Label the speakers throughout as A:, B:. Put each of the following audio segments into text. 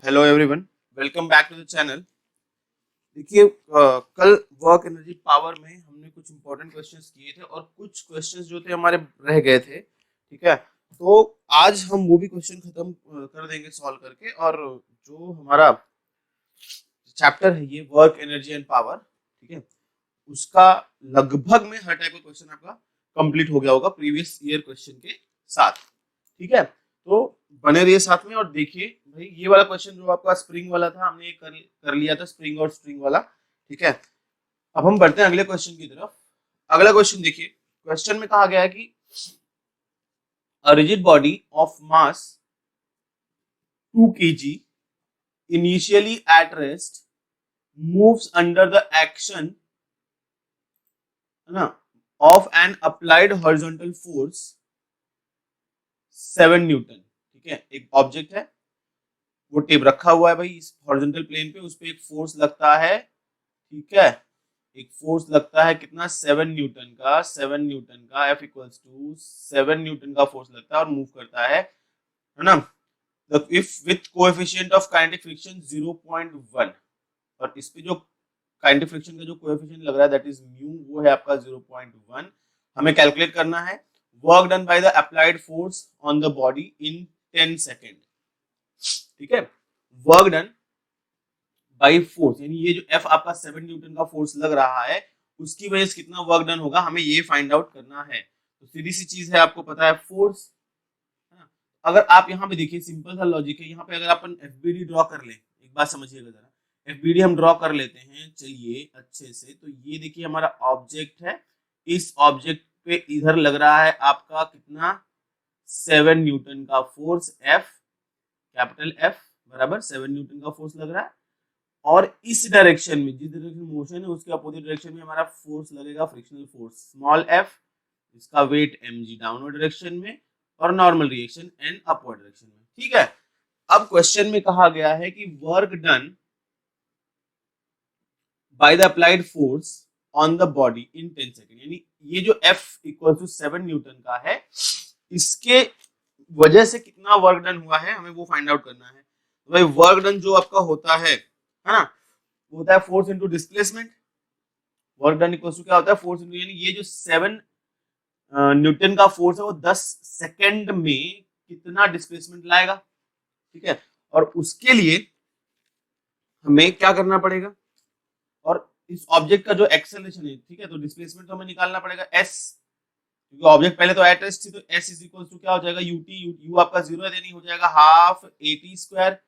A: Hello everyone, welcome back to the channel. देखिए कल work energy power में हमने कुछ इंपॉर्टेंट क्वेश्चंस किए थे और कुछ क्वेश्चंस जो थे हमारे रह गए थे। ठीक है, तो आज हम वो भी क्वेश्चन खत्म कर देंगे सॉल्व करके। और जो हमारा चैप्टर है ये वर्क एनर्जी एंड पावर, ठीक है, उसका लगभग में हर टाइप का क्वेश्चन आपका कंप्लीट हो गया होगा प्रीवियस ईयर क्वेश्चन के साथ। ठीक है, तो बने रहिए साथ में और देखिए भाई ये वाला क्वेश्चन जो आपका स्प्रिंग वाला था हमने कर लिया था, स्प्रिंग और स्ट्रिंग वाला। ठीक है, अब हम बढ़ते हैं अगले क्वेश्चन की तरफ। अगला क्वेश्चन देखिए, क्वेश्चन में कहा गया है कि a rigid body of mass 2 kg initially at rest moves under the action, है ना, of an applied horizontal force 7 Newton. ठीक है, एक ऑब्जेक्ट है, वो टेप रखा हुआ है भाई इस हॉरिजॉन्टल प्लेन पे, उस पे एक फोर्स लगता है। ठीक है, एक फोर्स लगता है कितना, 7 न्यूटन का। 7 न्यूटन का F इक्वल्स टू 7 न्यूटन का फोर्स लगता है और मूव करता है ना। If with coefficient of kinetic friction 0.1, और इस पे जो काइनेटिक फ्रिक्शन का जो कोएफिशिएंट लग रहा है दैट इज म्यू, वो है आपका 0.1। हमें कैलकुलेट करना है work done by the applied force on the body in 10 second. ठीक है, वर्क डन बाई फोर्स, यानी ये जो F आपका 7 न्यूटन का फोर्स लग रहा है उसकी वजह से कितना वर्क डन होगा हमें ये फाइंड आउट करना है। तो सीधी सी चीज है, आपको पता है फोर्स। अगर आप यहाँ पे देखिए, सिंपल सा लॉजिक है, यहाँ पे अगर अपन एफबीडी ड्रॉ कर ले, एक बात समझिएगा जरा, एफबीडी हम ड्रॉ कर लेते हैं चलिए अच्छे से। तो ये देखिए हमारा ऑब्जेक्ट है, इस ऑब्जेक्ट पे इधर लग रहा है आपका कितना, 7 न्यूटन का फोर्स F, कैपिटल F बराबर 7 न्यूटन का फोर्स लग रहा है। और इस डायरेक्शन में, जिस डायरेक्शन मोशन है उसके अपोजिट डायरेक्शन में हमारा फोर्स लगेगा, फ्रिक्शनल फोर्स स्मॉल f, इसका वेट mg डाउनवर्ड डायरेक्शन में और normal reaction n upward direction में। ठीक है, अब क्वेश्चन में कहा गया है कि work done by the applied force on the body in 10 second, यानी ये जो F इक्वल टू 7 न्यूटन का है इसके वजह से कितना वर्क डन हुआ है हमें वो फाइंड आउट करना है। तो भाई वर्क डन जो आपका होता है ना, वो होता है force into displacement. Work done equals to क्या होता है, फोर्स इनटू, यानी ये जो 7 न्यूटन का फोर्स है वो 10 सेकंड में कितना डिस्प्लेसमेंट लाएगा। ठीक है, और उसके लिए हमें क्या करना पड़ेगा, और इस ऑब्जेक्ट का जो एक्सेलरेशन है, ठीक है, तो डिस्प्लेसमेंट तो हमें निकालना पड़ेगा s, क्योंकि ऑब्जेक्ट पहले तो एट रेस्ट थी, तो s इज इक्वल टू क्या हो जाएगा, u आपका 0 है, यानी हो जाएगा हाफ at स्क्वायर।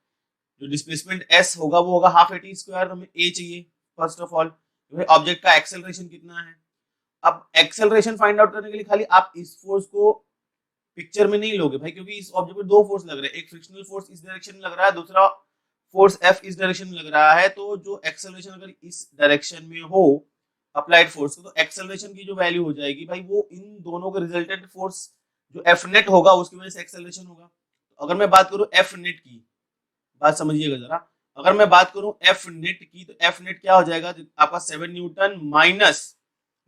A: जो डिस्प्लेसमेंट s होगा वो होगा हाफ at स्क्वायर। हमें a चाहिए फर्स्ट ऑफ ऑल, ऑब्जेक्ट का एक्सेलरेशन कितना है। अब एक्सेलरेशन फाइंड आउट करने के लिए खाली आप इस फोर्स को पिक्चर में नहीं लोगे भाई, क्योंकि इस ऑब्जेक्ट में दो फोर्स लग रहे हैं, एक फ्रिक्शनल फोर्स इस डायरेक्शन में लग रहा है, दूसरा फोर्स F इस डायरेक्शन में लग रहा है। तो जो एक्सेलरेशन अगर इस डायरेक्शन में हो अप्लाइड फोर्स, तो एक्सेलरेशन की जो वैल्यू हो जाएगी भाई वो इन दोनों का रिजल्टेंट फोर्स जो F नेट होगा उसकी वजह से एक्सेलरेशन होगा। तो अगर मैं बात करूं F नेट की, बात समझिएगा जरा, अगर मैं बात करूं F नेट की, तो F नेट क्या हो जाएगा, आपका 7 न्यूटन माइनस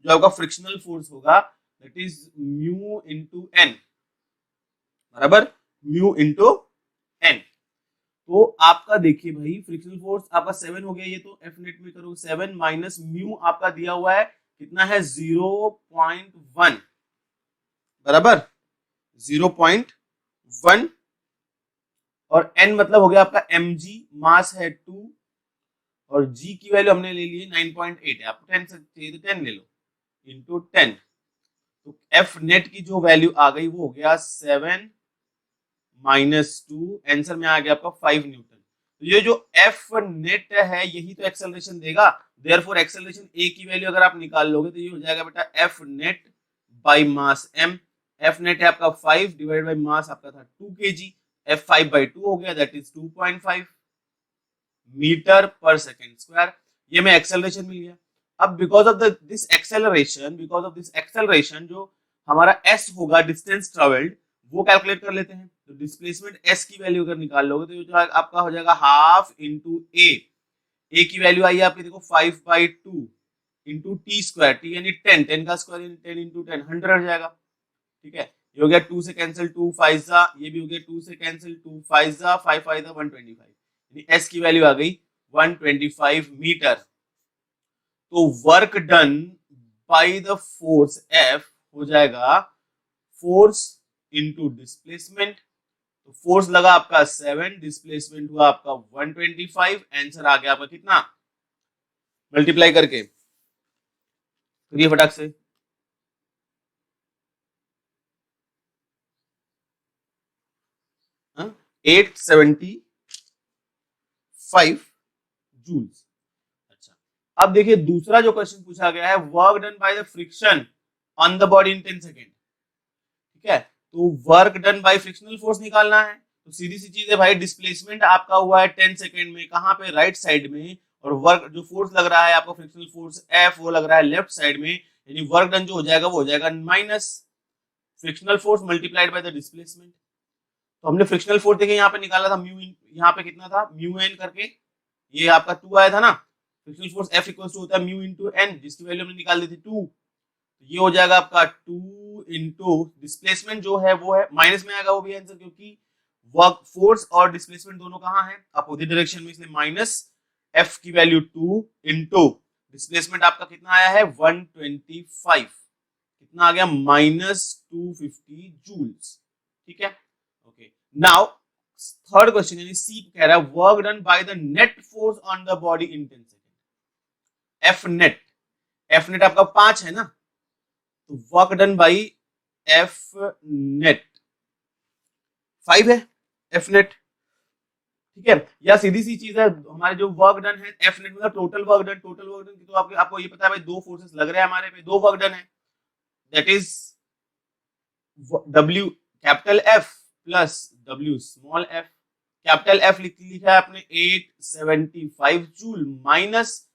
A: जो आपका फ्रिक्शनल फोर्स होगा that is mu into N, बराबर म्यू इंटू एन। तो आपका देखिए भाई फ्रिक्शनल फोर्स आपका 7 हो गया, ये तो F नेट में करो 7 माइनस म्यू आपका दिया हुआ है कितना है 0.1, बराबर 0.1, और n मतलब हो गया आपका mg, मास है 2, और g की वैल्यू हमने ले ली 9.8 है, आपको 10 से चाहिए तो 10 ले लो इंटू 10। तो F नेट की जो वैल्यू आ गई वो हो गया 7 माइनस 2, आंसर में आ गया आपका 5 न्यूटन। तो ये जो F नेट है यही तो एक्सेलरेशन देगा, देयरफॉर एक्सेलरेशन A की वैल्यू अगर आप निकाल लोगे तो ये हो जाएगा बेटा F net by mass m। F net है आपका 5 डिवाइड बाय मास आपका था 2 kg, F 5 by 2 हो गया दैट इज 2.5 मीटर पर सेकेंड स्क्वायर। ये में एक्सेलरेशन मिल गया। अब बिकॉज ऑफ दिस एक्सेलरेशन जो हमारा s होगा डिस्टेंस ट्रेवल्ड वो कैलकुलेट कर लेते हैं। तो डिस्प्लेसमेंट s की वैल्यू अगर निकाल लोगे तो जो आपका हो जाएगा हाफ इंटू a की वैल्यू आई है आपकी देखो 5/2 इंटू टी स्क्वायर, टी यानी 10 का स्क्वायर यानी 10 इंटू 10 100 हो जाएगा। ठीक है, ये हो गया 2 से कैंसिल 2 5 जा, ये भी हो गया 2 से कैंसिल 2 5 जा 5 5 जा 125, एस की वैल्यू आ गई 125 मीटर। तो work done by the force F हो जाएगा फोर्स इनटू डिस्प्लेसमेंट। तो फोर्स लगा आपका 7, डिस्प्लेसमेंट हुआ आपका 125, आंसर आ गया आपका कितना, मल्टीप्लाई करके करिए फटाक से। 875 जूल्स। अच्छा, अब देखिए दूसरा जो क्वेश्चन पूछा गया है, work done by the friction on the body in 10 second. ठीक है, तो work done by frictional force निकालना है। तो सीधी सी चीज है भाई, डिस्प्लेसमेंट आपका हुआ है 10 सेकेंड में, कहां पे, राइट साइड में, और वर्क जो फोर्स लग रहा है आपको फ्रिक्शनल फोर्स एफ वो लग रहा है लेफ्ट साइड में, यानी वर्क डन जो हो जाएगा वो हो जाएगा minus frictional force multiplied by the displacement. तो हमने फ्रिक्शनल फोर्स देखिए यहाँ पे निकाला था म्यू, यहाँ पे कितना था म्यू एन करके, ये आपका 2 आया था ना। Frictional force F equals to होता है म्यू इनटू एन, जिसकी वैल्यू हमने निकाल दी थी 2। तो ये हो जाएगा आपका 2 इंटू डिस्प्लेसमेंट जो है वो है माइनस में आएगा वो भी आंसर, क्योंकि वर्क फोर्स और डिस्प्लेसमेंट दोनों कहाँ है, अपोजिट डायरेक्शन में, इसलिए माइनस एफ की वैल्यू 2 इंटू डिस्प्लेसमेंट आपका कितना आया है 125, कितना आ गया माइनस 250 जूल्स। ठीक है, ओके। नाउ थर्ड क्वेश्चन यानी सी कह रहा है work done by the net force on the body in 10 second. F net, F net आपका 5 है ना, तो work done by F net 5 है, एफ नेट। ठीक है, या सीधी सी चीज है हमारे जो वर्क डन है एफ नेट मतलब total work done, total work done तो आपको ये पता है भाई दो फोर्सेस लग रहे हैं हमारे पे, दो वर्क डन है, that is W capital F plus W small f। Capital F लिखा है आपने 875 joule minus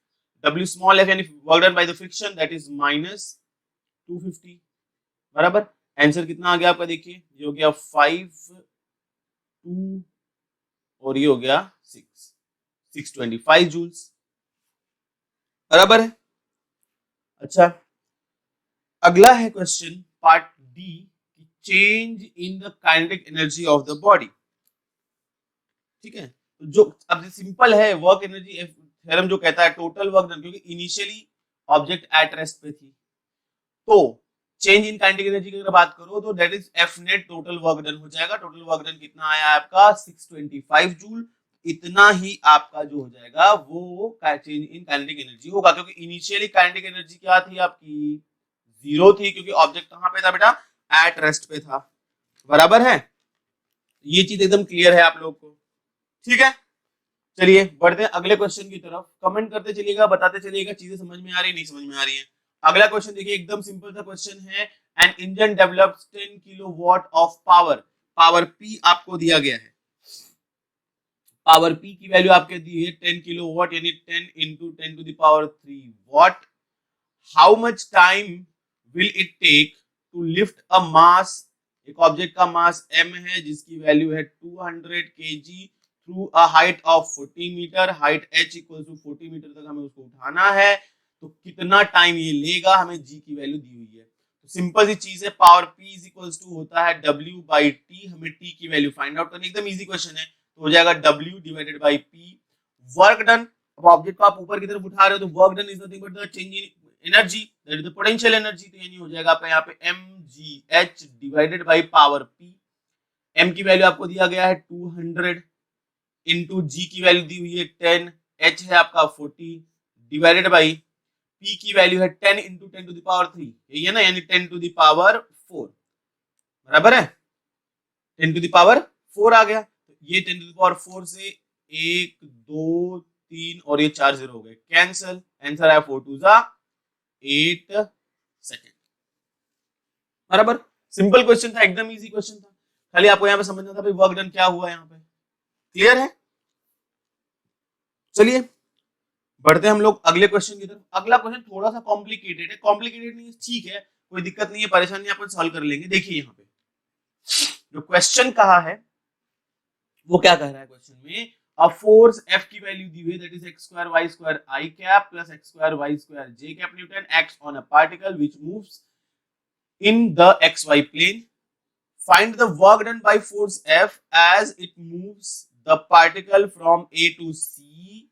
A: W small f यानी work done by the friction that is minus 250, बराबर। आंसर कितना आ गया आपका, देखिए ये हो गया 5 2 और ये हो गया 625 जूल्स, बराबर है। अच्छा, अगला है question part D, change in the kinetic energy of the body. ठीक है, तो जो अब सिंपल है, वर्क एनर्जी थ्योरम जो कहता है टोटल वर्क डन, क्योंकि इनिशियली ऑब्जेक्ट एट रेस्ट पे थी, तो चेंज इन काइनेटिक एनर्जी की अगर बात करो तो that is F net total work done हो जाएगा। टोटल वर्क डन कितना आया आपका 625 जूल, इतना ही आपका जो हो जाएगा वो चेंज इन काइनेटिक एनर्जी होगा, क्योंकि इनिशियली काइनेटिक एनर्जी क्या थी आपकी, 0 थी, क्योंकि ऑब्जेक्ट कहां पे था बेटा, एट रेस्ट पे था, बराबर है। ये चीज एकदम क्लियर है आप लोग को, ठीक है। चलिए बढ़ते हैं अगले क्वेश्चन की तरफ, कमेंट करते चलिएगा, बताते चलिएगा चीजें समझ में आ रही नहीं समझ में आ रही है। अगला क्वेश्चन देखिए, एकदम सिंपल सा क्वेश्चन है, an engine develops 10 kilowatt of power, power P आपको दिया गया है, पावर पी की वैल्यू आपके दी है 10 किलोवाट यानी 10 into 10 to the power 3 watt. How much time will it take to lift a mass, एक ऑब्जेक्ट का मास m है जिसकी वैल्यू है 200 kg through a height of 40 metre, height h equal to 40 metre तक हमें उसको उठाना है, तो कितना टाइम ये लेगा, हमें g की वैल्यू दी हुई है। तो सिंपल सी चीज है, power p is equal to होता है w बाई t, हमें t की वैल्यू फाइंड आउट करनी, एकदम इजी क्वेश्चन है, तो हो जाएगा w divided by p। Work done, अब ऑब्जेक्ट को आप ऊपर की तरफ उठा रहे हो तो work done is nothing but the change in energy that is the potential energy, तो यानी हो जाएगा आपका यहाँ पे mgh divided by power p। m की वैल्यू आपको दिया गया है 200 इंटू जी की वैल्यू दी हुई है 10, h है आपका 40 डिवाइडेड बाई p की वैल्यू है 10 इंटू 10 टू द पावर 3, यही है ना, यानी 10 टू द पावर 4, बराबर है, 10 टू द पावर 4 आ गया। तो ये 10 टू द पावर 4 से 1 2 3 और ये 4 0 हो गए कैंसिल, आंसर आया 4 2 जा 8 सेकेंड, बराबर। सिंपल क्वेश्चन था, एकदम इजी क्वेश्चन था, खाली आपको यहाँ पे समझना था भाई वर्क डन क्या हुआ यहाँ पे, क्लियर है। चलिए बढ़ते हैं हम लोग अगले क्वेश्चन की तरफ। अगला क्वेश्चन थोड़ा सा कॉम्प्लिकेटेड है, कॉम्प्लिकेटेड नहीं ठीक है, कोई दिक्कत नहीं है, परेशानी अपन सॉल्व कर लेंगे। देखिए यहाँ पे जो क्वेश्चन कहा है वो क्या कह रहा है क्वेश्चन में, अ फोर्स F की वैल्यू दी हुई that is x square y square i cap plus x square y square j cap Newton acts on a particle which moves in the xy plane. Find the work done by force F as it moves the particle from A to C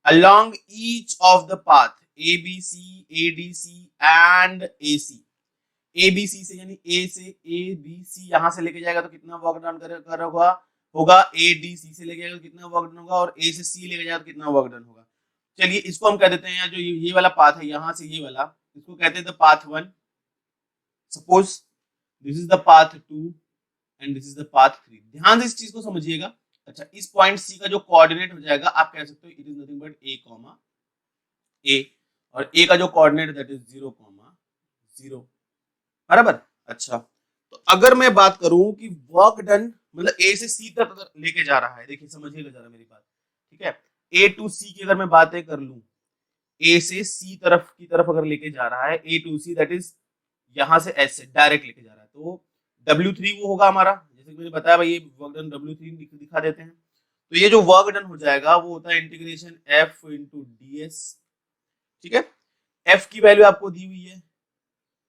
A: along each of the path ABC, ADC and AC. ABC से यानी A से ABC यहां से लेके जाएगा तो कितना work done कर होगा ADC से लेके जाएगा तो कितना वर्क डन होगा और A से C लेके जाएगा तो कितना वर्क डन होगा। चलिए इसको हम कह देते हैं जो ये वाला पाथ है यहां से ये वाला इसको कहते हैं the path 1। Suppose this is the path 2 and this is the path 3। ध्यान से इस चीज को समझिएगा। अच्छा इस पॉइंट सी का जो कोऑर्डिनेट हो जाएगा आप कह सकते हो it is nothing but A comma A और ए का जो कोऑर्डिनेट दैट इज 0 कॉमा 0 बराबर। अच्छा तो अगर मैं बात करूं कि वर्क डन मतलब ए से सी तक लेके जा रहा है, देखिए समझिएगा जरा मेरी बात, ठीक है। ए टू सी की अगर मैं बातें कर लूं ए से सी तरफ की तरफ अगर लेके जा रहा है ए टू सी दैट इज यहां से एस से डायरेक्ट लेके जा रहा है तो W3 वो होगा हमारा, जैसे मैंने बताया भाई ये वर्क डन W3 दिखा देते हैं। तो ये जो वर्क डन हो जाएगा वो होता है इंटीग्रेशन F इंटू ds, ठीक है। F की वैल्यू आपको दी हुई है,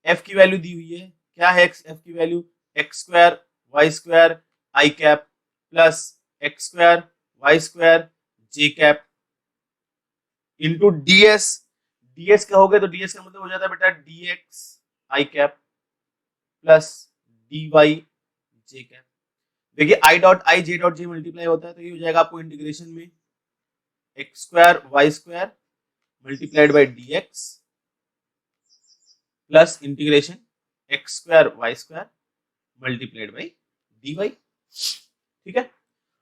A: F की वैल्यू दी हुई है क्या है F की value x square y square i cap plus x square y square j cap into ds। ds कहोगे तो ds का मतलब हो जाता है बेटा dx i cap plus dy j cap. देखिए i dot i j dot j multiply होता है तो ये हो जाएगा आपको इंटीग्रेशन में x square y square multiplied by dx plus integration x square y square multiplied by dy, ठीक है।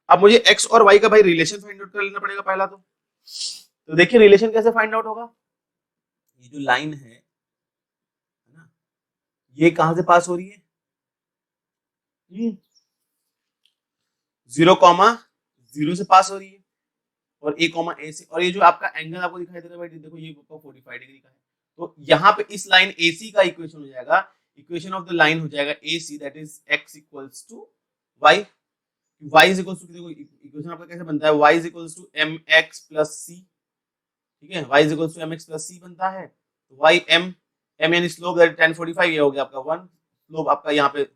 A: अब मुझे x और y का भाई रिलेशन फाइंड आउट कर लेना पड़ेगा पहला तो देखिए रिलेशन कैसे फाइंड आउट होगा। ये जो लाइन है ना ये कहां से पास हो रही है 0 कॉमा 0 से पास हो रही है और a कॉमा a से, और ये जो आपका एंगल आपको दिखाई दे रहा है भाई देखो ये 45 डिग्री का है तो यहाँ पे इस लाइन AC का इक्वेशन हो जाएगा, इक्वेशन ऑफ द लाइन हो जाएगा AC that is x equals to y। y is equals to देखो इक्वेशन आपका कैसे बनता है y is equals to mx plus c, ठीक है। y is equals to mx plus c बनता है तो y m यानी स्लोप दैट 1045 ये हो गया आपका 1। स्लोप आपका यहाँ पे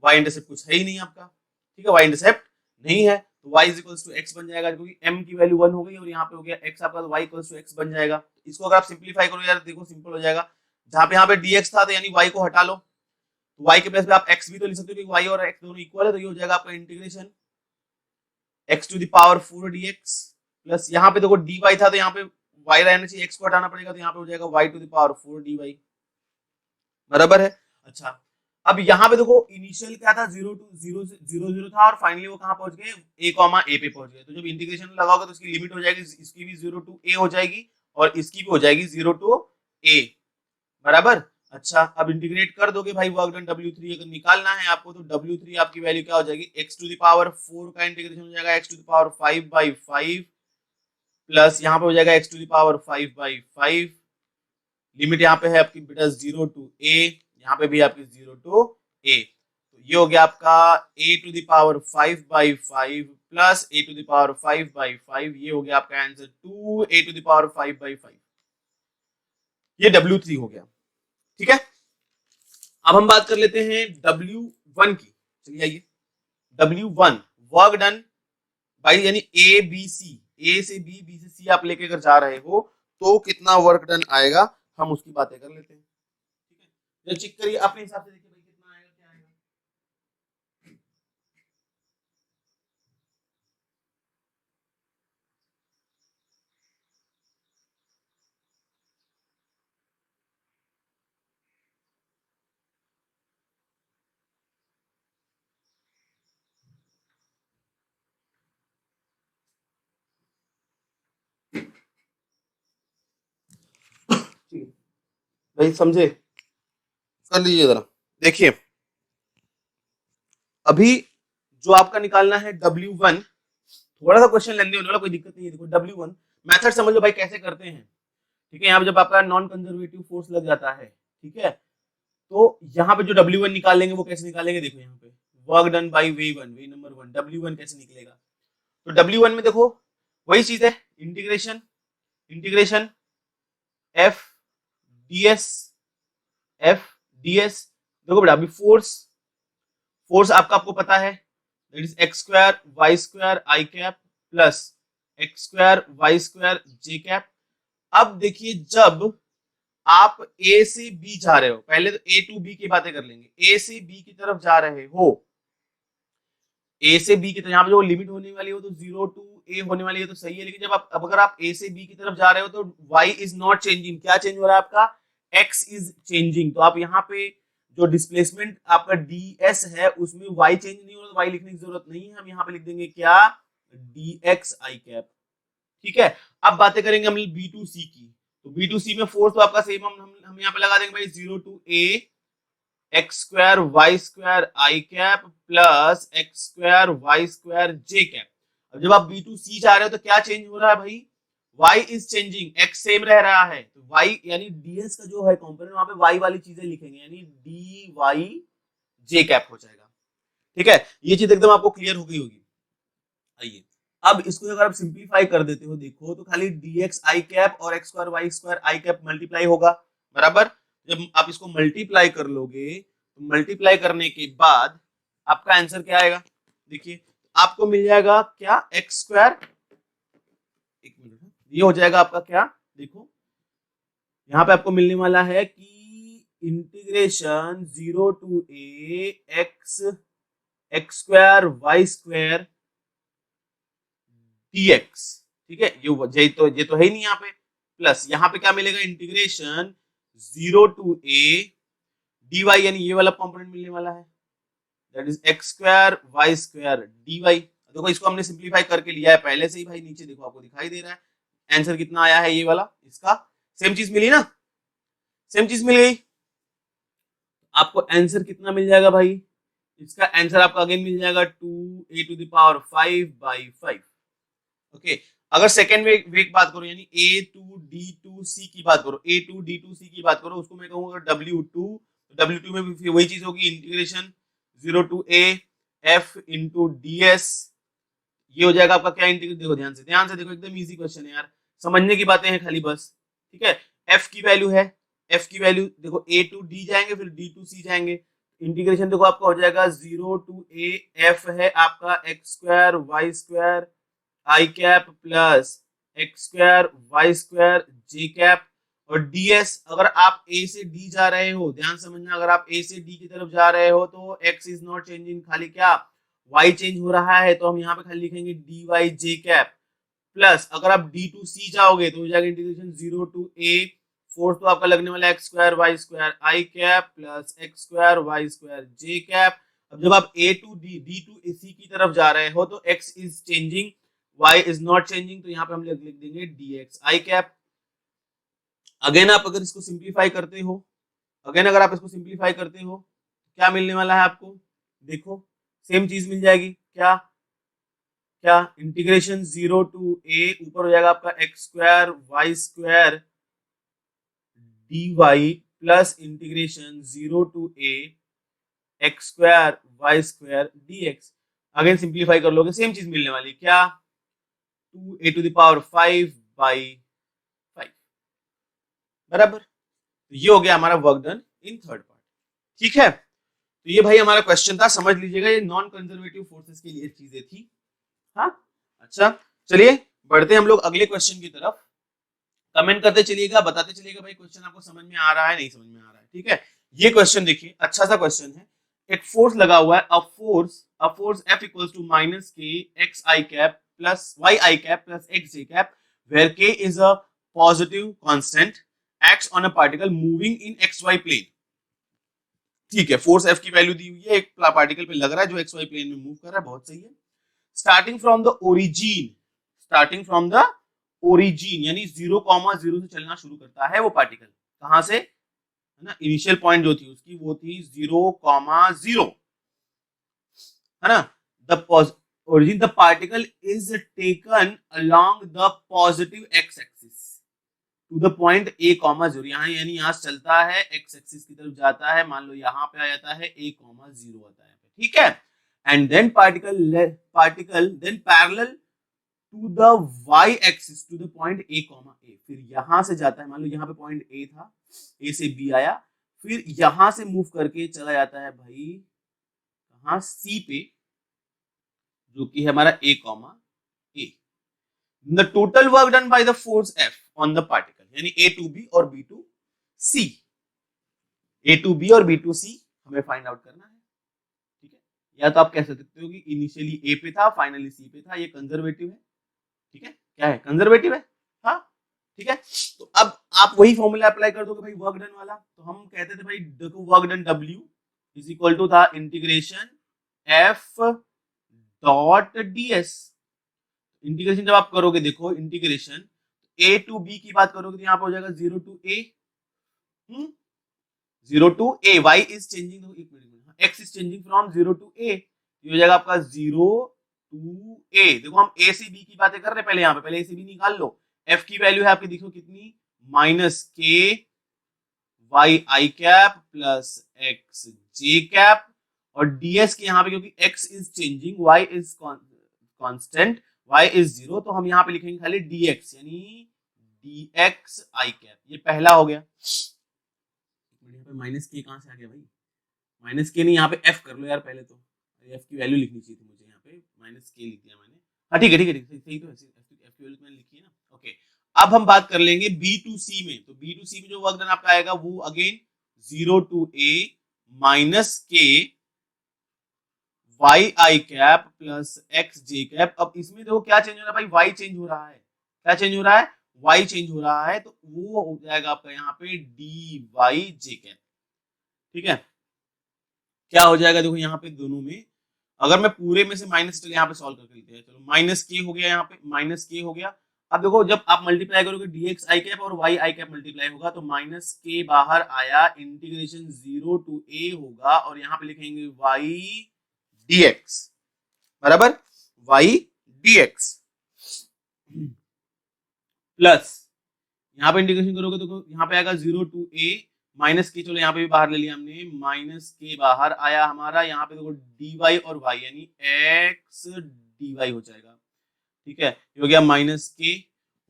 A: y इंटरसेप्ट कुछ है ही नहीं आपका, ठीक है, y इंटरसेप्ट नहीं है तो y is equals to x बन जाएगा क्योंकि m की वैल्यू 1 हो गई और यहाँ पे हो गया x आपका तो y इक्वल्स टू x बन जाएगा। इसको अगर आप सिंपलीफाई करो यार देखो सिंपल हो जाएगा, जहाँ पे यहाँ पे dx था तो यानी y को हटा लो तो y के प्लेस पे आप x भी तो लिख सकते हो क्योंकि y और x दोनों इक्वल है तो ये हो जाएगा आपका integration x to the power 4 dx plus यहाँ पे देखो dy था तो यहाँ पे y रहना चाहिए x को हटाना पड़ेगा तो यहाँ पे हो जाएगा y to the power 4 dy बराबर है। अच्छा अब यहाँ पे देखो इनिशियल क्या था 0 टू 0 था और फाइनली वो कहाँ पहुंच गए a कॉमा a पे पहुंच गए तो जब इंटीग्रेशन लगाओगे तो इसकी लिमिट हो जाएगी इसकी भी 0 टू a हो जाएगी और इसकी भी हो जाएगी 0 टू a बराबर। अच्छा अब इंटीग्रेट कर दोगे भाई वर्क डन W3 अगर निकालना है आपको तो W3 आपकी वैल्यू क्या हो जाएगी x टू द पावर 4 का इंटीग्रेशन हो जाएगा x to the power 5/5 plus यहाँ पे हो जाएगा x to the power 5/5 limit यहाँ पे है आपकी बेटा 0 टू a यहाँ पे भी आपकी 0 टू a तो ये हो गया आपका a to the power 5/5 plus a to the power 5/5 ये हो गया आपका answer 2a to the power 5/5 ये W3 हो गया, ठीक है। अब हम बात कर लेते हैं W1 की। चलिए आइए W1 वर्क डन भाई यानी A से B B से C आप लेके अगर जा रहे हो तो कितना वर्क डन आएगा हम उसकी बातें कर लेते हैं, ठीक है। जब चेक करिए अपने हिसाब से देखिए भाई कितना आएगा क्या आएगा। भाई समझे कर लीजिए जरा देखिए अभी जो आपका निकालना है W1 थोड़ा सा क्वेश्चन लेंदी होने वाला कोई दिक्कत नहीं है। देखो W1 मेथड समझ लो भाई कैसे करते हैं, ठीक है। यहाँ पे जब आपका नॉन कंजर्वेटिव फोर्स लग जाता है, ठीक है, तो यहाँ पे जो W1 निकालेंगे वो कैसे निकालेंगे देखो यहाँ पे work done by way number 1 W1 कैसे निकलेगा तो W1 में देखो वही चीज है इंटीग्रेशन F ds देखो बेटा अभी फोर्स आपको पता है that is x square y square i cap plus x square y square j cap. अब देखिए जब आप ए से बी जा रहे हो, पहले तो ए टू बी की बातें कर लेंगे, ए से बी की तरफ जा रहे हो, ए से बी की तरफ, यहाँ पे जो लिमिट होने वाली हो तो 0 टू ए होने वाली है तो सही है, लेकिन जब आप अब अगर आप ए से बी की तरफ जा रहे हो तो y इज नॉट चेंजिंग, क्या चेंज हो रहा है आपका, x इज चेंजिंग। तो आप यहाँ पे जो डिस्प्लेसमेंट आपका ds है उसमें y चेंज नहीं हो रहा, तो y लिखने की जरूरत नहीं है, हम यहाँ पे लिख देंगे क्या, dx i कैप। ठीक है, अब बातें करेंगे हम B2C की, तो B2C में फोर्स तो आपका सेम हम यहाँ पे लगा देंगे भाई 0 to a x square y square i cap plus x square y square j cap. अब जब आप B2C जा रहे हो तो क्या चेंज हो रहा है भाई, y is changing, x same रह रहा है, तो y यानी ds का जो है कंपोनेंट वहां पे y वाली चीजें लिखेंगे, यानी dy j कैप हो जाएगा। ठीक है, ये चीज एकदम आपको क्लियर हो गई होगी। आइए अब इसको अगर आप सिंप्लीफाई कर देते हो देखो तो खाली dx i कैप और x square y square i cap multiply होगा, बराबर। जब आप इसको मल्टीप्लाई कर लोगे तो मल्टीप्लाई करने के बाद आपका आंसर क्या आएगा, देखिए आपको मिल जाएगा क्या, एक्स स्क्वायर, एक मिनट, ये हो जाएगा आपका क्या, देखो यहाँ पे आपको मिलने वाला है कि integration 0 to a x x square y square dx। ठीक है, ये तो है ही नहीं यहाँ पे, प्लस यहाँ पे क्या मिलेगा, इंटीग्रेशन 0 टू a dy, यानी ये वाला कंपोनेंट मिलने वाला है, that is x square y square dy। देखो इसको हमने सिंप्लीफाई करके लिया है पहले से ही भाई, नीचे देखो आपको दिखाई दे रहा है आंसर कितना आया है, ये वाला, इसका सेम चीज मिली ना, सेम चीज मिल गई। आपको आंसर कितना मिल जाएगा भाई, इसका आंसर आपका अगेन मिल जाएगा 2a to the power 5/5। Okay, अगर सेकेंड वे की बात करो, यानी a2d2c की बात करो, a2d2c की बात करो, उसको मैं कहूंगा w2 में भी वही चीज होगी, integration 0 to a f into ds, ये हो जाएगा आपका क्या, इंटीग्रेट, देखो ध्यान से देखो, एकदम इजी क्वेश्चन है यार, समझने की बातें हैं खाली बस। ठीक है, f की वैल्यू है, f की वैल्यू देखो a टू d जाएंगे फिर d टू c जाएंगे, इंटीग्रेशन देखो आपका हो जाएगा 0 टू a f है आपका x square y square i cap plus x square y square j cap, और ds अगर आप a से d जा रहे हो, ध्यान समझना, अगर आप a से d की तरफ जा रहे हो तो x इज नॉट चेंजिंग, खाली क्या y चेंज हो रहा है, तो हम यहाँ पे खाली लिखेंगे dy j कैप, प्लस अगर आप d टू c जाओगे तो हो जाएगा इंटीग्रेशन 0 टू a, फोर्थ तो आपका लगने वाला x square y square i cap plus x square y square j cap. अब जब आप a to d to c की तरफ जा रहे हो तो x is changing, y is not changing, तो यहाँ पे हम लिख देंगे dx i कैप। अगेन आप अगर इसको सिंप्लीफाई करते हो, क्या मिलने वाला है आपको, देखो सेम चीज मिल जाएगी, क्या क्या, इंटीग्रेशन 0 टू a, ऊपर हो जाएगा आपका x square y square dy plus integration 0 to a x square y square dx। Again simplify कर लोगे सेम चीज मिलने वाली, क्या, 2a टू द पावर 5/5, बराबर। तो ये हो गया हमारा work done in third part. ठीक है, तो ये भाई हमारा क्वेश्चन था, समझ लीजिएगा, ये नॉन कंजर्वेटिव फोर्सेस के लिए चीजें थी। हाँ, अच्छा चलिए बढ़ते हैं हम लोग अगले क्वेश्चन की तरफ। कमेंट करते चलिएगा, बताते चलिएगा भाई क्वेश्चन आपको समझ में आ रहा है नहीं समझ में आ रहा है। ठीक है, ये क्वेश्चन देखिए, अच्छा सा क्वेश्चन है, एक फोर्स लगा हुआ है, a force F equals to minus k x i cap plus y i cap plus x j cap where k is a positive constant acts on a particle moving in x y plane. ठीक है, force F की value दी हुई है, एक particle पे लग रहा है जो एक्स वाई प्लेन में मूव कर रहा है, बहुत सही है। स्टार्टिंग फ्रॉम द ओरिजिन यानी 0,0 से चलना शुरू करता है वो पार्टिकल, कहां से, है ना, इनिशियल पॉइंट जो थी उसकी वो थी 0,0, है ना, the particle is taken along the positive x axis to the point a,0, यहाँ यानी यहाँ से चलता है एक्स एक्सिस की तरफ जाता है, मान लो यहाँ पे आ जाता है a,0 आता है, ठीक है, and then particle then parallel to the y axis to the point a, फिर यहां से जाता है, मान लो यहाँ पे पॉइंट a था, a से b आया, फिर यहां से मूव करके चला जाता है भाई कहां, c पे, जो कि है हमारा a comma a। The total work done by the force F on the particle, यानी A to B और B to C, A to B और B to C हमें फाइंड आउट करना है। ठीक है, या तो आप कह सकते हो कि इनिशियली A पे था, फाइनली C पे था, ये कंजर्वेटिव है। ठीक है, क्या है, कंजर्वेटिव है। हाँ ठीक है, तो अब आप वही फॉर्मूला अप्लाई कर दोगे भाई वर्क डन वाला। तो हम कहते थे भाई देखो work done W is equal to था integration F dot ds। Integration जब आप करोगे, देखो इंटीग्रेशन A टू B की बात करोगे तो यहाँ पे हो जाएगा 0 to A, 0 to A, y is changing, एक minute, x is changing from 0 to A, ये हो जाएगा आपका 0 टू A। देखो हम A से B की बातें कर रहे हैं, पहले यहाँ पे पहले A से B निकाल लो। F की वैल्यू है आपकी, देखो कितनी, minus k y i cap plus x j cap, और ds के यहाँ पे क्योंकि x is changing, y is constant, y is 0, तो हम यहाँ पे लिखेंगे खाली dx, यानी dx i कैप। ये पहला हो गया। यहाँ पे माइनस के कहाँ से आ गया भाई, माइनस के नहीं, यहाँ पे f कर लो यार, पहले तो f की वैल्यू लिखनी चाहिए थी मुझे, यहाँ पे माइनस के लिख दिया मैंने। हाँ ठीक है ठीक है ठीक है, सही तो है, f की वैल्यू मैंने लिखी है ना। ओके, अब हम बात कर लेंगे B टू C में। तो B टू C में जो वर्क डन आपका आएगा वो अगेन 0 टू A माइनस के Y i cap plus x j cap. अब इसमें देखो क्या चेंज हो रहा है भाई, वाई चेंज हो रहा है। क्या चेंज हो रहा है, वाई चेंज हो रहा है, तो वो हो जाएगा आपका यहाँ पे डी वाई जे कैप। ठीक है, क्या हो जाएगा देखो यहाँ पे दोनों में, अगर मैं पूरे में से माइनस चलो यहाँ पे सॉल्व करके लेते हैं, चलो माइनस के हो गया, यहाँ पे माइनस के हो गया। अब देखो जब आप मल्टीप्लाई करोगे dx आई कैप और y आई कैप मल्टीप्लाई होगा, तो माइनस के बाहर आया, इंटीग्रेशन 0 टू a होगा, और यहाँ पे लिखेंगे y dx बराबर y dx प्लस यहाँ पे इंटीग्रेशन करोगे तो यहाँ पे आएगा 0 टू a माइनस के, चलो यहाँ पे भी बाहर ले लिया हमने, माइनस के बाहर आया हमारा, यहाँ पे देखो dy और y यानी x dy हो जाएगा। ठीक है, ये हो गया माइनस के,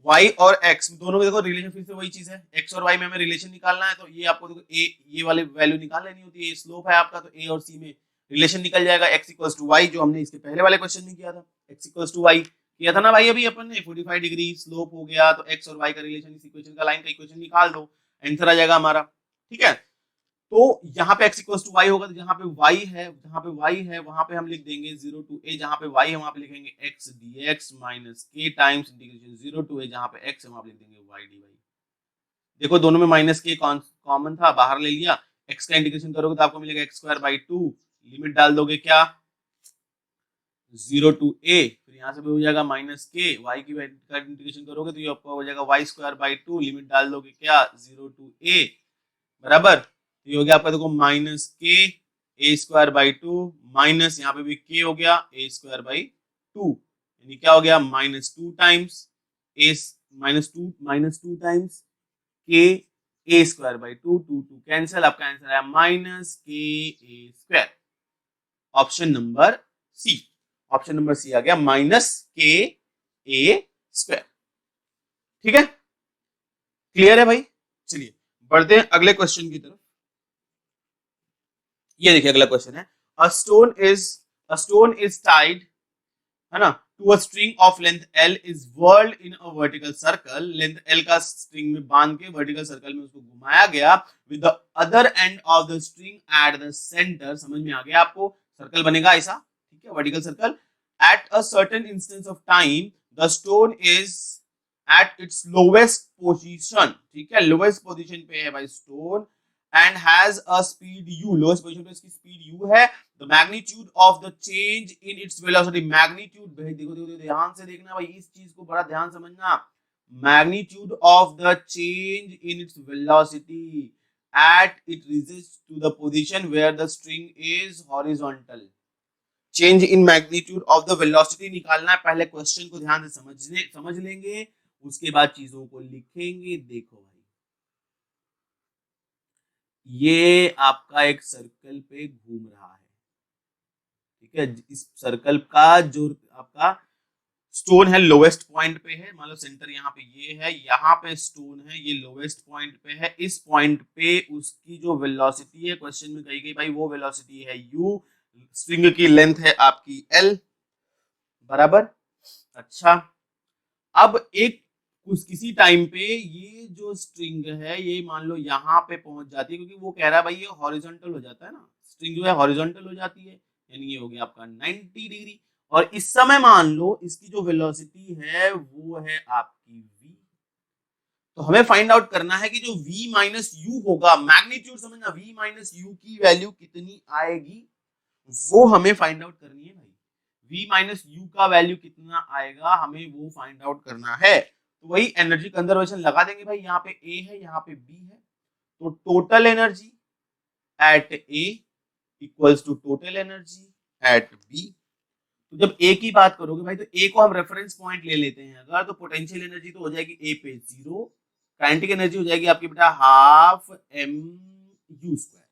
A: y और x दोनों में देखो रिलेशन फिर से वही चीज है, x और y में हमें रिलेशन निकालना है, तो ये आपको देखो a ये वाली वैल्यू निकाल लेनी होती है, ये स्लोप है आपका, तो a और c में रिलेशन निकल जाएगा, x इक्वल्स टू y, जो हमने इसके पहले वाले क्वेश्चन में किया था, x इक्वल्स टू y किया था ना भाई अभी अपन ने, 45 डिग्री स्लोप हो गया, तो x और y का रिलेशन, इस इक्वेशन का लाइन का इक्वेशन निकाल दो, आंसर आ जाएगा हमारा। ठीक है, तो यहाँ पे x इक्वल्स टू y होगा, तो जहाँ पे y है, जहाँ पे y है वहां पे हम लिख देंगे 0 टू a, जहाँ पे y है वहां पे लिखेंगे x dx minus k times integration 0 to a, जहाँ पे x है वहां पे लिख देंगे y dy। देखो दोनों में माइनस के कॉमन था, बाहर ले लिया, x का इंटीग्रेशन करोगे तो आपको मिलेगा x स्क्वायर बाई 2, लिमिट डाल दोगे क्या 0 टू a, फिर यहाँ से भी हो जाएगा माइनस के, y की का इंटीग्रेशन करोगे तो ये आपका हो जाएगा y स्क्वायर बाई 2, लिमिट डाल दोगे क्या 0 टू a बराबर, ये हो गया आपका देखो minus k A square by 2 minus यहाँ पे भी के हो गया ए स्क्वायर बाई 2, यानी क्या हो गया minus 2 times A minus two times k A square by 2, 2 2 cancel, आपका आंसर आया minus k A square. Option number C, option number C आ गया माइनस के ए स्क्वायर। ठीक है, क्लियर है भाई। चलिए बढ़ते हैं अगले क्वेश्चन की तरफ। ये देखिए अगला क्वेश्चन है, अ स्टोन इज टाइड, है ना, to a string of length L is whirled in a vertical circle, length L का स्ट्रिंग में बांध के वर्टिकल सर्कल में उसको घुमाया गया, with the other end of the string at the centre, समझ में आ गया आपको, सर्कल बनेगा ऐसा, ठीक है, vertical circle, at a certain instance of time the stone is at its lowest position, ठीक है, लोवेस्ट पोजीशन पे है भाई stone, and has a speed u, lowest position पे इसकी speed u है, the magnitude of the change in its velocity, magnitude भाई देखो देखो ध्यान से देखना भाई, इस चीज को बड़ा ध्यान समझना, magnitude of the change in its velocity at it reaches to the position where the string is horizontal, change in magnitude of the velocity निकालना है, पहले क्वेश्चन को ध्यान से समझ लेंगे, उसके बाद चीजों को लिखेंगे। देखो भाई ये आपका एक सर्कल पे घूम रहा है, ठीक है, इस सर्कल का जो आपका स्टोन है लोवेस्ट पॉइंट पे है, मान लो सेंटर यहाँ पे ये है, यहाँ पे स्टोन है, ये लोवेस्ट पॉइंट पे है, इस पॉइंट पे उसकी जो वेलोसिटी है क्वेश्चन में कही गई भाई वो वेलोसिटी है u, स्ट्रिंग की लेंथ है आपकी l, बराबर। अच्छा, अब एक किसी टाइम पे ये जो स्ट्रिंग है ये मान लो यहाँ पे पहुंच जाती है, क्योंकि वो कह रहा है भाई ये हॉरिजॉन्टल हो जाता है ना, स्ट्रिंग जो है हॉरिजॉन्टल हो जाती है, यानी ये हो गया आपका 90 डिग्री। और इस समय मान लो इसकी जो वेलोसिटी है वो है आपकी v। तो हमें फाइंड आउट करना है कि जो v माइनस यू होगा, मैग्नीट्यूड समझना, v माइनस यू की वैल्यू कितनी आएगी वो हमें फाइंड आउट करनी है भाई। v माइनस यू का वैल्यू कितना आएगा हमें वो फाइंड आउट करना है। तो वही एनर्जी कंजर्वेशन लगा देंगे भाई, यहाँ पे a है यहाँ पे b है, तो total energy at a equals to total energy at b। तो जब a की बात करोगे भाई तो a को हम रेफरेंस पॉइंट ले लेते हैं अगर, तो पोटेंशियल एनर्जी तो हो जाएगी a पे 0, काइनेटिक एनर्जी हो जाएगी आपकी बेटा हाफ m u स्क्वायर।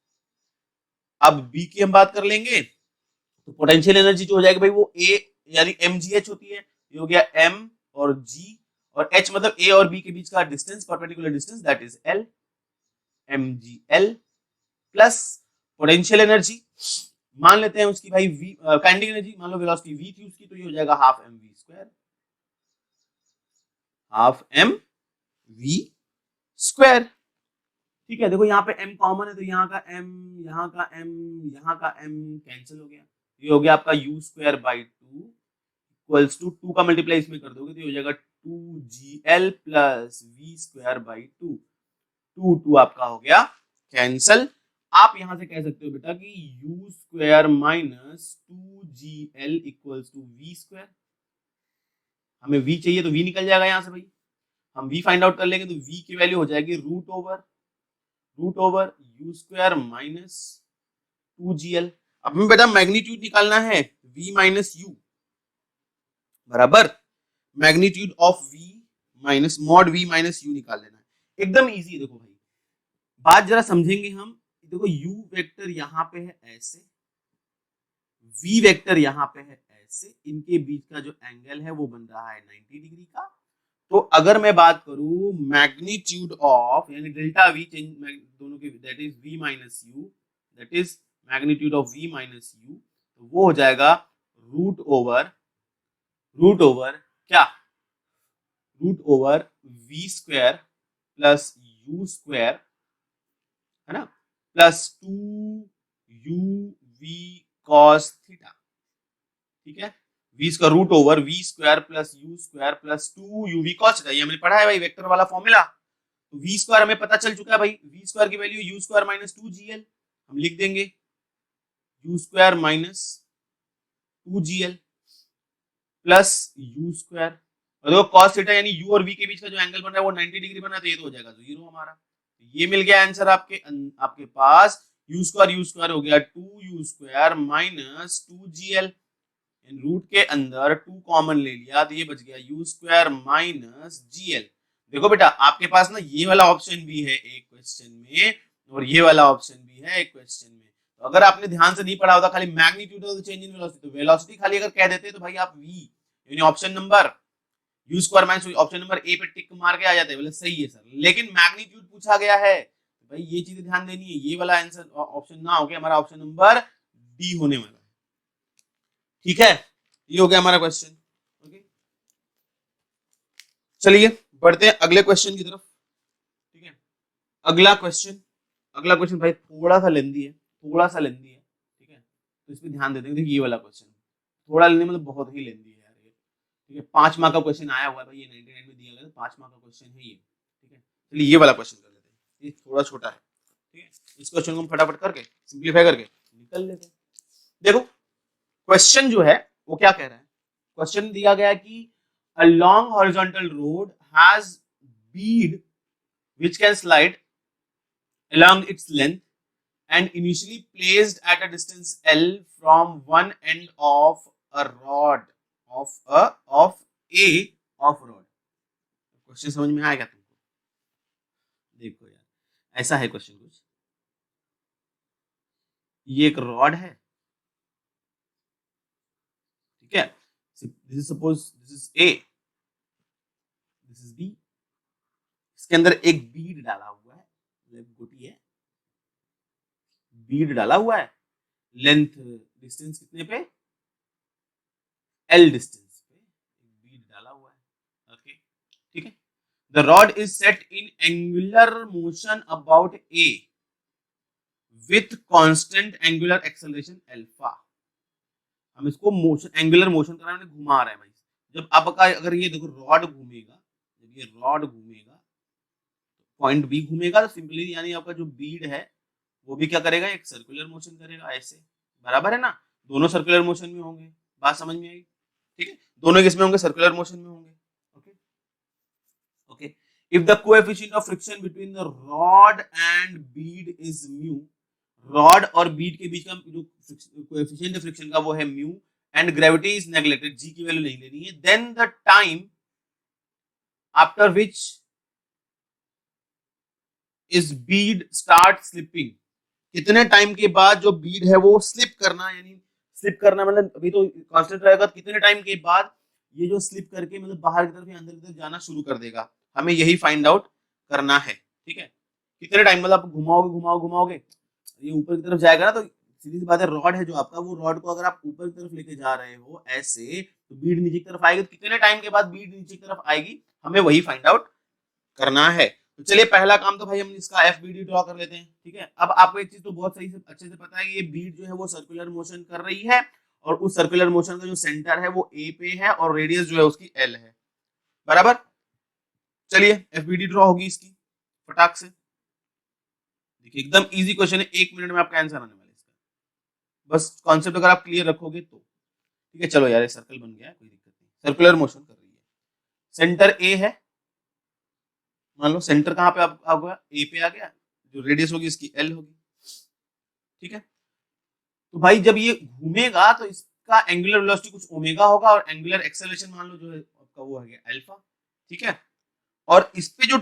A: अब b की हम बात कर लेंगे तो पोटेंशियल एनर्जी जो हो जाएगी भाई वो a यानी mgh होती है, ये हो गया m और g, और h मतलब a और b के बीच का distance, perpendicular distance, that is l, mgl plus potential energy मान लेते हैं उसकी भाई v, काइनेटिक एनर्जी मान लो वेलोसिटी v थी उसकी, तो ये हो जाएगा half m v square, half m v square. ठीक है, देखो यहाँ पे m कॉमन है तो यहाँ का m, यहाँ का m, यहाँ का m कैंसिल हो गया, ये हो गया आपका u square by 2 equals to 2 का मल्टीप्लाई इसमें कर दोगे तो ये हो जाएगा 2gl plus v square by 2, 2 आपका हो गया कैंसल। आप यहां से कह सकते हो बेटा कि u square minus 2gl equals to v square. हमें v चाहिए तो v निकल जाएगा यहां से भाई, हम v फाइंड आउट कर लेंगे तो v की वैल्यू हो जाएगी root over u square minus 2gl। अब हमें बेटा मैग्नीट्यूड निकालना है v माइनस u बराबर magnitude of v minus mod v minus u निकाल लेना है। एकदम इजी है, देखो भाई बात जरा समझेंगे हम। देखो u वेक्टर यहाँ पे है ऐसे, v वेक्टर यहाँ पे है ऐसे, इनके बीच का जो एंगल है वो बन रहा है 90 डिग्री का। तो अगर मैं बात करूं मैग्नीट्यूड ऑफ यानी डेल्टा v चेंज दोनों के, that is v minus u, that is magnitude of v minus u, तो वो हो जाएगा रूट ओवर क्या, root over v square plus u square है ना, प्लस 2uv cos थीटा। ठीक है, v का root over v square plus u square plus 2uv cos theta, ये हमने पढ़ा है भाई वेक्टर वाला फॉर्मूला। तो v स्क्वायर हमें पता चल चुका है भाई, v स्क्वायर की value u square minus 2gl, हम लिख देंगे u square minus 2gl plus u square, और देखो cos थीटा यानी u और v के बीच का जो एंगल बन रहा है वो 90 डिग्री बन रहा है, तो ये तो हो जाएगा 0 हमारा। ये मिल गया आंसर आपके पास, u स्क्वायर हो गया 2u square minus 2gl, root के अंदर 2 कॉमन ले लिया तो ये बच गया u स्क्वायर माइनस gl। देखो बेटा आपके पास ना ये वाला ऑप्शन भी है एक क्वेश्चन में और ये वाला ऑप्शन भी है एक क्वेश्चन में। तो अगर आपने ध्यान से नहीं पढ़ा होता खाली magnitude of the change in velocity, तो वेलोसिटी खाली अगर कह देते तो भाई आप v यानी option number u square minus option number ए पे टिक मार के आ जाते हैं, बोले सही है सर, लेकिन मैग्नीट्यूड पूछा गया है तो भाई ये चीजें ध्यान देनी है, ये वाला आंसर ऑप्शन ना होके हमारा ऑप्शन नंबर डी होने वाला है। ठीक है, ये हो गया हमारा क्वेश्चन। ओके, चलिए बढ़ते हैं अगले क्वेश्चन की तरफ। ठीक है, अगला क्वेश्चन भाई थोड़ा सा लेंदी है, ठीक है, तो इस पे ध्यान देते हैं। ये वाला क्वेश्चन थोड़ा लेंदी मतलब बहुत ही लेंदी है यार ये। ठीक है, 5 मार्क का क्वेश्चन आया हुआ है भाई, ये 99 में दिया गया, 5 मार्क का क्वेश्चन है ये। ठीक है, चलिए ये वाला क्वेश्चन कर लेते हैं, ये थोड़ा छोटा है। ठीक है, इस क्वेश्चन को हम फटाफट करके सिंप्लीफाई करके निकल लेते हैं। देखो क्वेश्चन जो है वो क्या कह रहा है, क्वेश्चन दिया गया कि a long horizontal road has bead which can slide along its length and initially placed at a distance L from one end of a rod of a rod। Question समझ में आएगा तुमको? देखो यार ऐसा है क्वेश्चन कुछ, ये एक रॉड है, ठीक है, this is suppose this is A, this is B, इसके अंदर एक बीड डाला हुआ है, गोटी है, बीड डाला हुआ है, लेंथ डिस्टेंस कितने पे L डिस्टेंस पे बीड डाला हुआ है। ओके ठीक है। The rod is set in angular motion about A with constant angular acceleration alpha. हम इसको मोशन एंगुलर मोशन कर रहे हैं, घुमा रहे हैं भाई। जब आपका अगर ये देखो रॉड घूमेगा, जब ये रॉड घूमेगा पॉइंट बी घूमेगा तो सिंपली यानी आपका जो बीड है वो भी क्या करेगा, एक सर्कुलर मोशन करेगा ऐसे, बराबर है ना। दोनों सर्कुलर मोशन में होंगे, बात समझ में आई, ठीक है। दोनों किसमें होंगे, सर्कुलर मोशन में होंगे। Okay okay. If the coefficient of friction between the rod and Beed is mu, rod और बीड के बीच का जो कोएफिशिएंट है फ्रिक्शन का वो है mu, and gravity is neglected, g की वैल्यू नहीं लेनी है, then the time after which is bead start slipping, कितने टाइम के बाद जो बीड है वो स्लिप करना, यानी स्लिप करना मतलब अभी तो कांस्टेंट रहेगा, कितने टाइम के बाद ये जो स्लिप करके मतलब बाहर की तरफ या अंदर की तरफ जाना शुरू कर देगा, हमें यही फाइंड आउट करना है। ठीक है, कितने टाइम मतलब आप घुमाओगे ये ऊपर की तरफ जाएगा ना, तो सीधी सी बात है रॉड है जो आपका, वो रॉड को अगर आप ऊपर की तरफ लेके जा रहे हो ऐसे, तो बीड नीचे की तरफ आएगी, तो कितने टाइम के बाद बीड नीचे की तरफ आएगी, हमें वही फाइंड आउट करना है। तो चलिए पहला काम तो भाई हम इसका एफ बी डी ड्रॉ कर लेते हैं। ठीक है, अब आपको एक चीज तो बहुत सही से अच्छे से पता है, ये बीड जो है वो सर्कुलर मोशन कर रही है, और उस सर्कुलर मोशन का जो सेंटर है वो ए पे है, और रेडियस जो है उसकी एल है, बराबर। चलिए एफ बी डी ड्रॉ होगी इसकी फटाक से। देखिए एकदम इजी क्वेश्चन है, 1 मिनट में आपका आंसर आने वाला है इसका, बस कॉन्सेप्ट अगर आप क्लियर रखोगे तो। ठीक है, चलो यार ये सर्कल बन गया है, कोई दिक्कत नहीं, सर्कुलर मोशन कर रही है, सेंटर ए है, मान लो सेंटर कहां पे आ गया, ए पे आ गया, जो रेडियस होगी इसकी एल होगी। ठीक है, तो भाई जब ये घूमेगा तो इसका एंगुलर वेलोसिटी कुछ ओमेगा होगा, और एंगुलर एक्सेलरेशन मान लो जो है आपका वो है अल्फा। ठीक है, और इस पे जो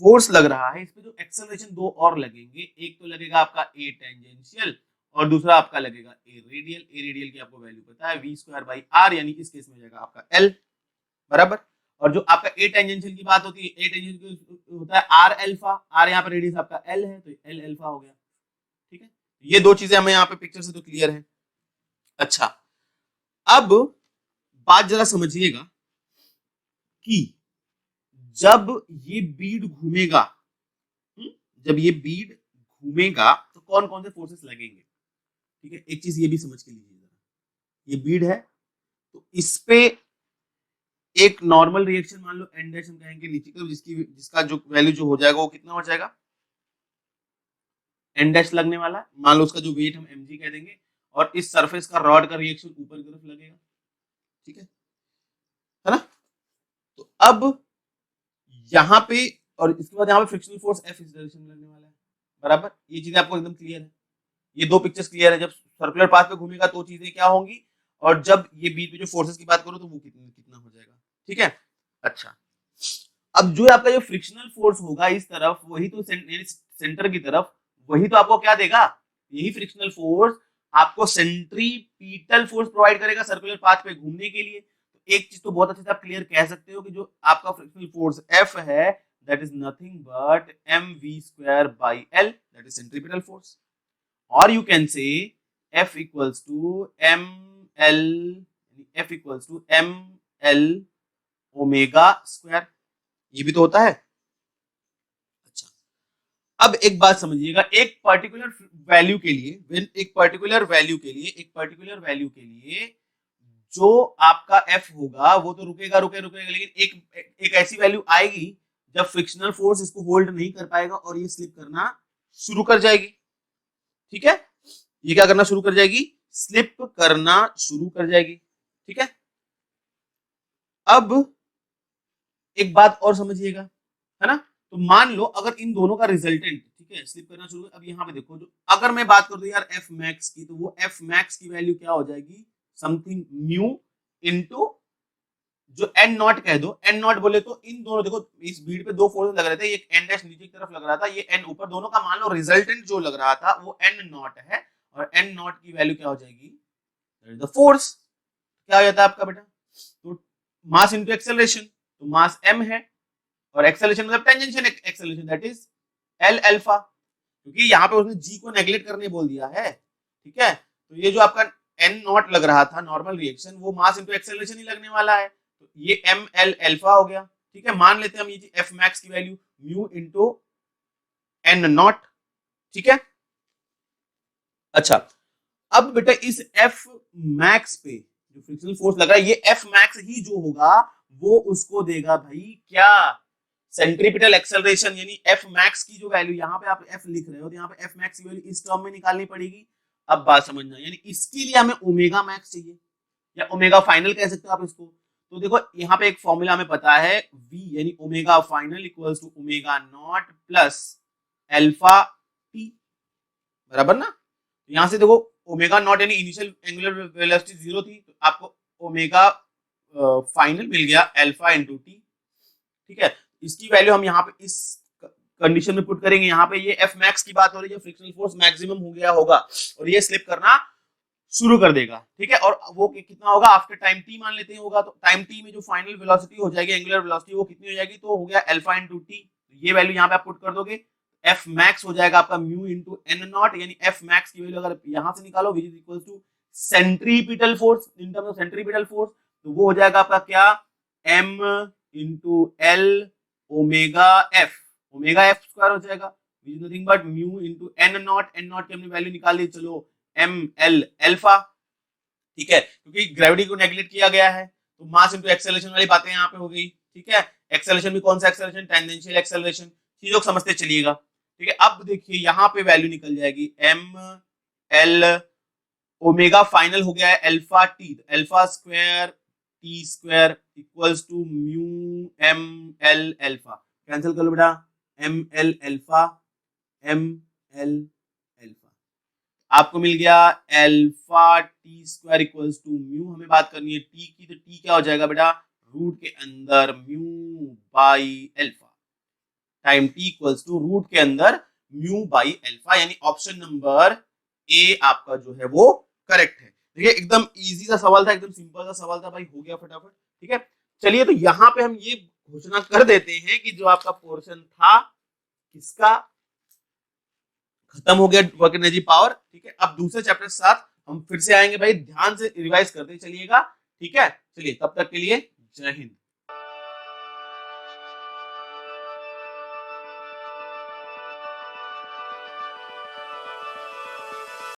A: फोर्स लग रहा है, इस पे जो एक्सेलरेशन दो और लगेंगे, एक तो लगेगा आपका ए टेंजेंशियल, और दूसरा आपका लगेगा ए रेडियल। ए रेडियल की आपको वैल्यू पता है v²/r, यानी इस केस में हो जाएगा आपका एल, बराबर। और जो आपका ए टेंजेंशियल की बात होती है, ए टेंजेंशियल होता है आर अल्फा, आर यहाँ पे रेडियस आपका एल है, तो एल अल्फा हो गया। ठीक है, ये दो चीजें हमें यहाँ पे पिक्चर से तो क्लियर है। अच्छा, अब बात जरा समझिएगा कि जब ये बीड घूमेगा, जब ये बीड घूमेगा तो कौन कौन से फोर्सेस लगेंगे। ठीक है, एक चीज ये भी समझ के लीजिए जरा, ये बीड है तो इस पे एक नॉर्मल रिएक्शन मान लो एन डैश हम कहेंगे नीचे की, जिसका जो वैल्यू जो हो जाएगा वो कितना हो जाएगा, एन डैश लगने वाला है, मान लो उसका जो वेट हम mg कह देंगे, और इस सरफेस का रॉड का रिएक्शन ऊपर की तरफ लगेगा। ठीक है ना। तो अब यहाँ पे और इसके बाद यहाँ पे फ्रिक्शनल फोर्स F इस डायरेक्शन में लगने वाला है, बराबर। ये चीजें आपको एकदम क्लियर है, ये दो पिक्चर्स क्लियर है। जब सर्कुलर पाथ पे घूमेगा तो चीजें क्या होंगी, और जब ये बीच पे जो फोर्सेस की बात करो तो वो कितना हो जाएगा। ठीक है, अच्छा, अब जो आपका जो फ्रिक्शनल फोर्स होगा इस तरफ, वही तो सेंटर की तरफ, वही तो आपको क्या देगा, यही फ्रिक्शनल फोर्स आपको सेंट्रीपिटल फोर्स प्रोवाइड करेगा सर्कुलर पाथ पे घूमने के लिए। तो एक चीज तो बहुत अच्छे से आप क्लियर कह सकते हो कि जो आपका फ्रिक्शनल फोर्स F है, that is nothing but mv²/L, that is centripetal force, or you can say F equals to ml, F equals to ml omega square, ये भी तो होता है। अच्छा, अब एक बात समझिएगा, एक पर्टिकुलर वैल्यू के लिए, एक पर्टिकुलर वैल्यू के लिए जो आपका F होगा वो तो रुकेगा, लेकिन एक ऐसी वैल्यू आएगी जब फ्रिक्शनल फोर्स इसको होल्ड नहीं कर पाएगा और ये स्लिप करना शुरू कर जाएगी। ठीक है, ये क्या करना शुरू कर जाएगी, स्लिप करना शुरू कर जाएगी। ठीक है, अब एक बात और समझिएगा, है ना। तो मान लो अगर इन दोनों का रिजल्टेंट, ठीक है, स्लिप करना शुरू, अब यहाँ पे देखो, जो अगर मैं बात करूं यार F मैक्स की, तो वो F मैक्स की वैल्यू क्या हो जाएगी, समथिंग म्यू इनटू जो एन नॉट कह दो, एन नॉट बोले तो इन दोनों, देखो इस बीड पे दो फोर्स लग रहे थे, एक एन डैश नीचे की तरफ लग रहा था, ये एन ऊपर, दोनों का मान लो रिजल्टेंट जो लग रहा था वो एन नॉट है, और एन नॉट की वैल्यू क्या हो जाएगी, दैट इज द फोर्स। क्या हो जाता है आपका बेटा, तो मास इनटू एक्सेलरेशन, तो मास m है, और एक्सेलरेशन मतलब tangential acceleration, that is L alpha, क्योंकि यहाँ पे उसने g को नेग्लेक्ट करने बोल दिया है। ठीक है, तो ये जो आपका एन नॉट लग रहा था नॉर्मल रिएक्शन, वो मास इंटू एक्सेलरेशन ही लगने वाला है, तो ये एम एल अल्फा हो गया। ठीक है, मान लेते हैं हम ये एफ मैक्स की value mu into N nought. ठीक है, अच्छा अब बेटा इस एफ मैक्स पे जो फ्रिक्शनल फोर्स लग रहा है, ये एफ मैक्स ही जो होगा वो उसको देगा भाई क्या, सेंट्रीपिटल एक्सेलरेशन, यानी एफ मैक्स की जो वैल्यू यहाँ पे आप एफ लिख रहे हो, तो यहाँ पे एफ मैक्स की वैल्यू इस टर्म में निकालनी पड़ेगी। अब बात समझना, यानी इसके लिए हमें ओमेगा मैक्स चाहिए या ओमेगा फाइनल कह सकते हो आप इसको। तो देखो यहाँ पे एक फॉर्मूला हमें पता है, v यानी omega final equals to omega nought plus alpha T, बराबर ना। यहां से देखो ओमेगा नॉट यानी इनिशियल एंगुलर वेलोसिटी 0 थी, तो आपको ओमेगा फाइनल मिल गया अल्फा इंटू टी। ठीक है, इसकी वैल्यू हम यहाँ पे इस कंडीशन में पुट करेंगे, यहाँ पे ये एफ मैक्स की बात हो रही है, फ्रिक्शनल फोर्स मैक्सिमम हो गया होगा और ये स्लिप करना शुरू कर देगा। ठीक है, और वो कितना होगा आफ्टर टाइम टी मान लेते हैं होगा, तो टाइम टी में जो फाइनल वेलोसिटी हो जाएगी एंगुलर वेलोसिटी वो कितनी हो जाएगी, तो हो गया अल्फा इंटू टी। ये वैल्यू यहाँ पे आप पुट कर दोगे, एफ मैक्स हो जाएगा आपका म्यू इंटू एन नॉट, यानी एफ मैक्स की वैल्यू अगर यहां से निकालो which is equal to centripetal force, in terms of centripetal force, तो वो हो जाएगा आपका क्या, M into L omega F, omega F square हो जाएगा which is nothing but mu into N nought, N nought की हमने वैल्यू निकाल ली, चलो एम एल अल्फा। ठीक है, क्योंकि ग्रेविटी को नेग्लेक्ट किया गया है तो मास इंटू एक्सेलरेशन वाली बातें यहाँ पे हो गई। ठीक है, एक्सेलरेशन भी कौन सा एक्सेलरेशन, टेंजेंशियल एक्सेलरेशन, चीजों को समझते चलिएगा। ठीक है, अब देखिए यहाँ पे वैल्यू निकल जाएगी एम एल ओमेगा फाइनल हो गया है alpha T, alpha square T square equals to mu M L alpha, cancel कर लो बेटा, M L alpha M L alpha, आपको मिल गया alpha T square equals to mu, हमें बात करनी है टी की, तो टी क्या हो जाएगा बेटा, रूट के अंदर mu by alpha, time T equals to root के अंदर म्यू बाई अल्फा, यानी ऑप्शन नंबर ए आपका जो है वो करेक्ट है। देखिए एकदम इजी सा सवाल था, एकदम सिंपल सा सवाल था भाई, हो गया फटाफट। ठीक है, चलिए तो यहाँ पे हम ये घोषणा कर देते हैं कि जो आपका पोर्शन था किसका खत्म हो गया, वर्क एनर्जी पावर। ठीक है, अब दूसरे चैप्टर के साथ हम फिर से आएंगे भाई, ध्यान से रिवाइज करते चलिएगा। ठीक है, चलिए तब तक के लिए जय हिंद।